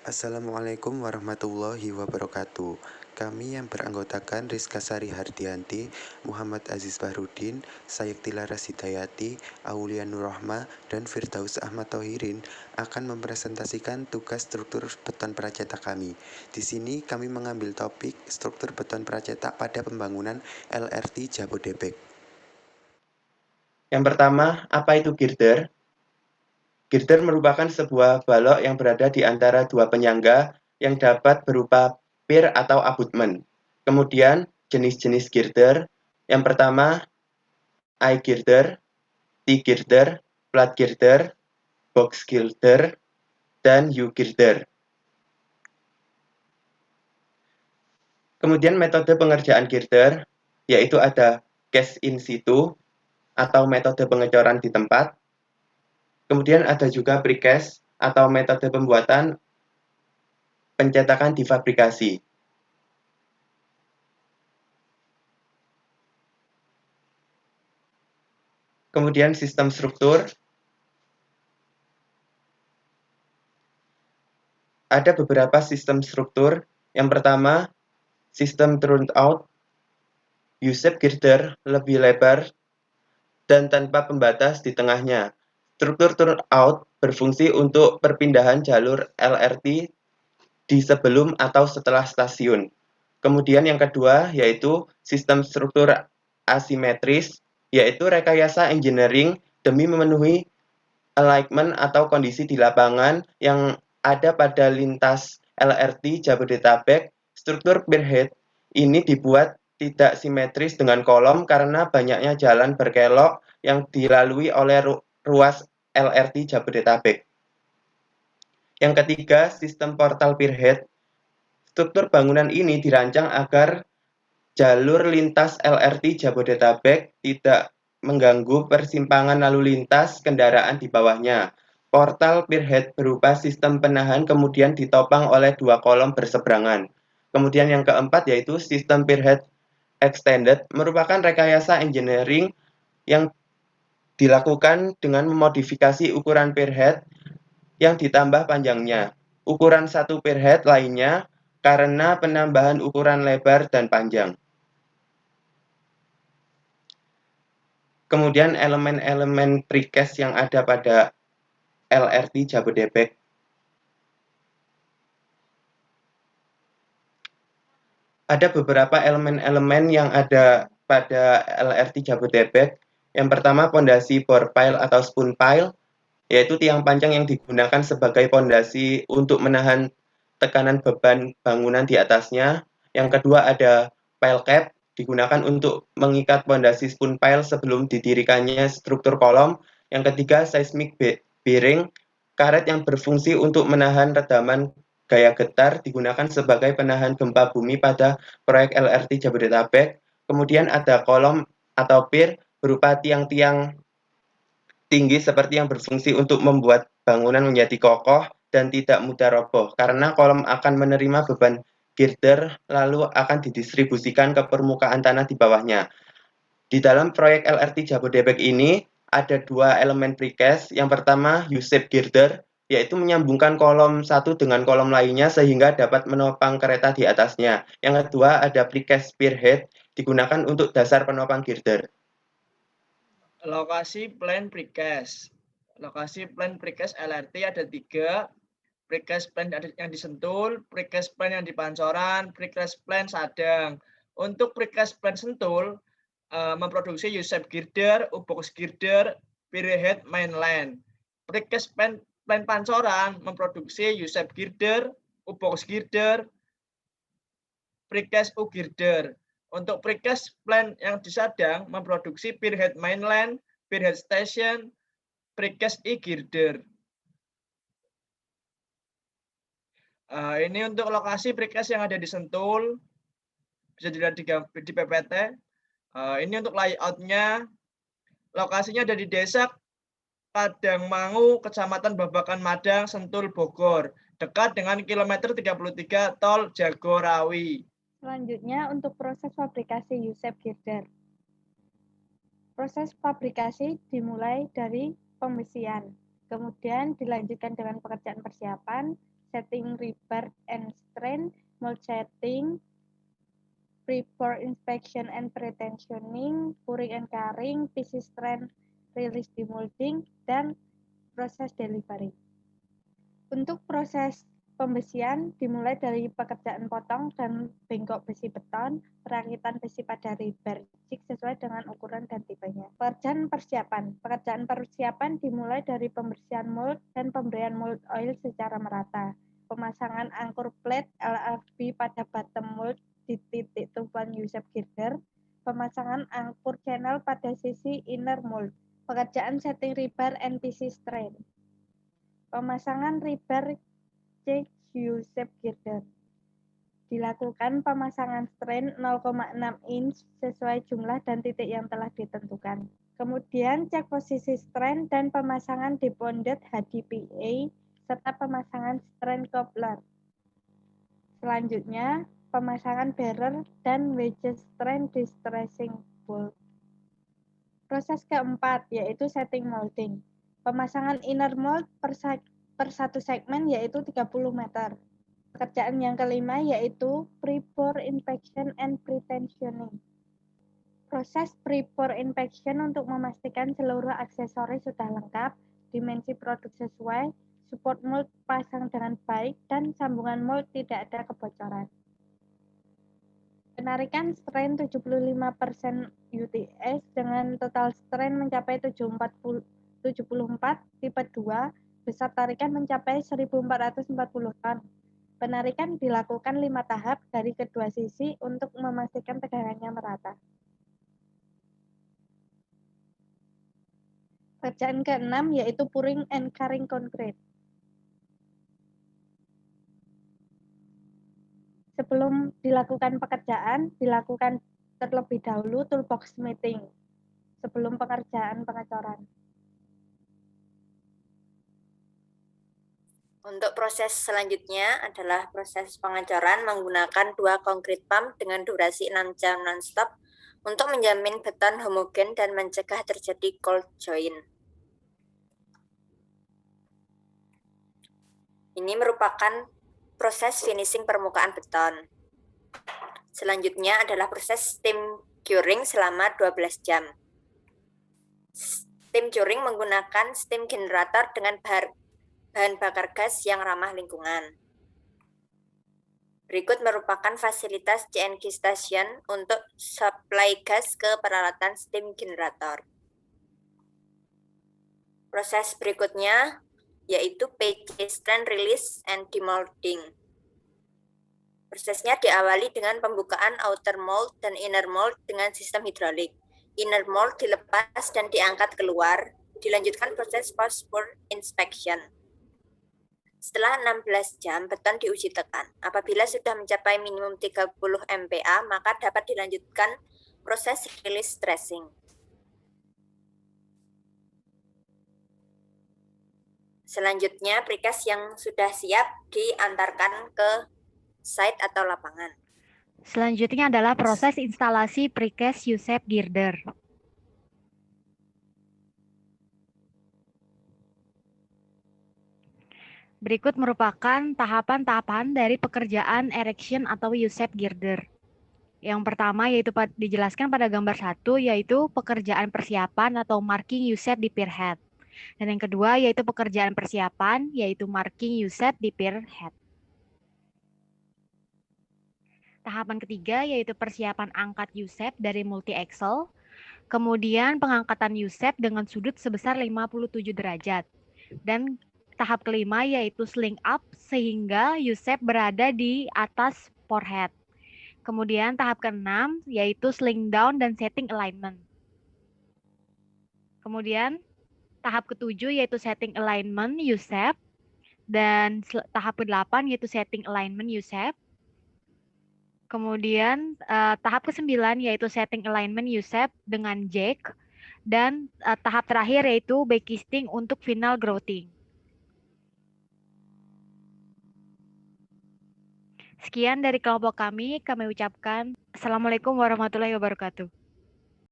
Assalamualaikum warahmatullahi wabarakatuh. Kami yang beranggotakan Rizka Sari Hardianti, Muhammad Aziz Bahrudin, Sayyiktila Tilaras Hidayati, Aulia Nurrahma, dan Firdaus Ahmad Thohirin akan mempresentasikan tugas struktur beton pracetak kami. Di sini kami mengambil topik struktur beton pracetak pada pembangunan LRT Jabodebek. Yang pertama, apa itu girder? Girder merupakan sebuah balok yang berada di antara dua penyangga yang dapat berupa pier atau abutmen. Kemudian, jenis-jenis girder. Yang pertama, I girder, T girder, flat girder, box girder, dan U girder. Kemudian metode pengerjaan girder, yaitu ada cast in situ atau metode pengecoran di tempat. Kemudian ada juga precast atau metode pembuatan pencetakan di fabrikasi. Kemudian sistem struktur. Ada beberapa sistem struktur. Yang pertama, sistem turnout. U-shape girder lebih lebar dan tanpa pembatas di tengahnya. Struktur turnout berfungsi untuk perpindahan jalur LRT di sebelum atau setelah stasiun. Kemudian yang kedua yaitu sistem struktur asimetris, yaitu rekayasa engineering demi memenuhi alignment atau kondisi di lapangan yang ada pada lintas LRT Jabodetabek. Struktur pierhead ini dibuat tidak simetris dengan kolom karena banyaknya jalan berkelok yang dilalui oleh ruas LRT Jabodetabek. Yang ketiga, sistem portal pierhead. Struktur bangunan ini dirancang agar jalur lintas LRT Jabodetabek tidak mengganggu persimpangan lalu lintas kendaraan di bawahnya. Portal pierhead berupa sistem penahan kemudian ditopang oleh dua kolom berseberangan. Kemudian yang keempat yaitu sistem pierhead extended merupakan rekayasa engineering yang dilakukan dengan memodifikasi ukuran pierhead yang ditambah panjangnya. Ukuran satu pierhead lainnya karena penambahan ukuran lebar dan panjang. Kemudian elemen-elemen precast yang ada pada LRT Jabodebek. Ada beberapa elemen-elemen yang ada pada LRT Jabodebek. Yang pertama pondasi bore pile atau spoon pile, yaitu tiang panjang yang digunakan sebagai pondasi untuk menahan tekanan beban bangunan di atasnya. Yang kedua ada pile cap, digunakan untuk mengikat pondasi spoon pile sebelum didirikannya struktur kolom. Yang ketiga seismic bearing, karet yang berfungsi untuk menahan redaman gaya getar digunakan sebagai penahan gempa bumi pada proyek LRT Jabodetabek. Kemudian ada kolom atau pier berupa tiang-tiang tinggi seperti yang berfungsi untuk membuat bangunan menjadi kokoh dan tidak mudah roboh karena kolom akan menerima beban girder lalu akan didistribusikan ke permukaan tanah di bawahnya. Di dalam proyek LRT Jabodebek ini ada dua elemen precast. Yang pertama U-shape girder, yaitu menyambungkan kolom satu dengan kolom lainnya sehingga dapat menopang kereta di atasnya. Yang kedua ada precast spearhead, digunakan untuk dasar penopang girder. Lokasi plan precast. Lokasi plan precast LRT ada 3. Precast plan yang di Sentul, precast plan yang di Pancoran, precast plan Sadang. Untuk precast plan Sentul memproduksi U-shape girder, U-box girder, pierhead mainland. Precast plan Pancoran memproduksi U-shape girder, U-box girder, precast U-girder. Untuk precast plan yang di Sadang memproduksi pierhead mainland, pierhead station, precast E-girder. Ini untuk lokasi precast yang ada di Sentul, bisa dilihat di PPT. Ini untuk layoutnya, lokasinya ada di Desa Kadangmangu, Kecamatan Babakan Madang, Sentul, Bogor, dekat dengan kilometer 33 Tol Jagorawi. Selanjutnya untuk proses fabrikasi U-shape girder. Proses fabrikasi dimulai dari pembesian, kemudian dilanjutkan dengan pekerjaan persiapan, setting rebirth and strain, mold setting, pre-pour inspection and pretensioning, pouring and curing, PC strain, release demolding, dan proses delivery. Untuk proses pembesian dimulai dari pekerjaan potong dan bengkok besi beton, perakitan besi pada rebar jig sesuai dengan ukuran dan tipenya. Pekerjaan persiapan dimulai dari pembersihan mold dan pemberian mold oil secara merata. Pemasangan angkur plate LFP pada bottom mold di titik tumpuan USEP girder, pemasangan angkur channel pada sisi inner mold, pekerjaan setting rebar and PC strain, pemasangan rebar jig USEP girder. Dilakukan pemasangan strain 0,6 inch sesuai jumlah dan titik yang telah ditentukan. Kemudian cek posisi strain dan pemasangan debonded HDPE serta pemasangan strain coupler. Selanjutnya, pemasangan bearer dan wedge strain distressing bolt. Proses keempat yaitu setting molding. Pemasangan inner mold per satu segmen yaitu 30 meter. Pekerjaan yang kelima yaitu pre-pour inspection and pretensioning. Proses pre-pour inspection untuk memastikan seluruh aksesoris sudah lengkap, dimensi produk sesuai, support mold pasang dengan baik, dan sambungan mold tidak ada kebocoran. Penarikan strain 75% UTS dengan total strain mencapai 74 tipe 2, besar tarikan mencapai 1440 ton. Penarikan dilakukan 5 tahap dari kedua sisi untuk memastikan tegangannya merata. Pekerjaan ke-6 yaitu pouring and curing concrete. Sebelum dilakukan pekerjaan, dilakukan terlebih dahulu toolbox smithing sebelum pengerjaan pengecoran. Untuk proses selanjutnya adalah proses pengecoran menggunakan 2 concrete pump dengan durasi 6 jam non-stop untuk menjamin beton homogen dan mencegah terjadi cold joint. Ini merupakan proses finishing permukaan beton. Selanjutnya adalah proses steam curing selama 12 jam. Steam curing menggunakan steam generator dengan bahan bakar gas yang ramah lingkungan. Berikut merupakan fasilitas CNG Station untuk supply gas ke peralatan steam generator. Proses berikutnya yaitu PC strain release and demolding. Prosesnya diawali dengan pembukaan outer mold dan inner mold dengan sistem hidrolik. Inner mold dilepas dan diangkat keluar, dilanjutkan proses post-pour inspection. Setelah 16 jam, beton diuji tekan. Apabila sudah mencapai minimum 30 MPa, maka dapat dilanjutkan proses release stressing. Selanjutnya, precast yang sudah siap diantarkan ke site atau lapangan. Selanjutnya adalah proses instalasi precast USEP girder. Berikut merupakan tahapan-tahapan dari pekerjaan erection atau USEP girder. Yang pertama yaitu dijelaskan pada gambar 1 yaitu pekerjaan persiapan atau marking USEP di pier head. Dan yang kedua yaitu pekerjaan persiapan yaitu marking USEP di pier head. Tahapan ketiga yaitu persiapan angkat USEP dari multi axle. Kemudian pengangkatan USEP dengan sudut sebesar 57 derajat. Dan tahap kelima yaitu sling up sehingga USEP berada di atas forehead. Kemudian tahap keenam yaitu sling down dan setting alignment. Kemudian tahap ketujuh yaitu setting alignment USEP. Dan tahap ke-8 yaitu setting alignment USEP. Kemudian tahap ke-9 yaitu setting alignment USEP dengan jack. Dan tahap terakhir yaitu backcasting untuk final grouting. Sekian dari kelompok kami ucapkan Assalamualaikum warahmatullahi wabarakatuh.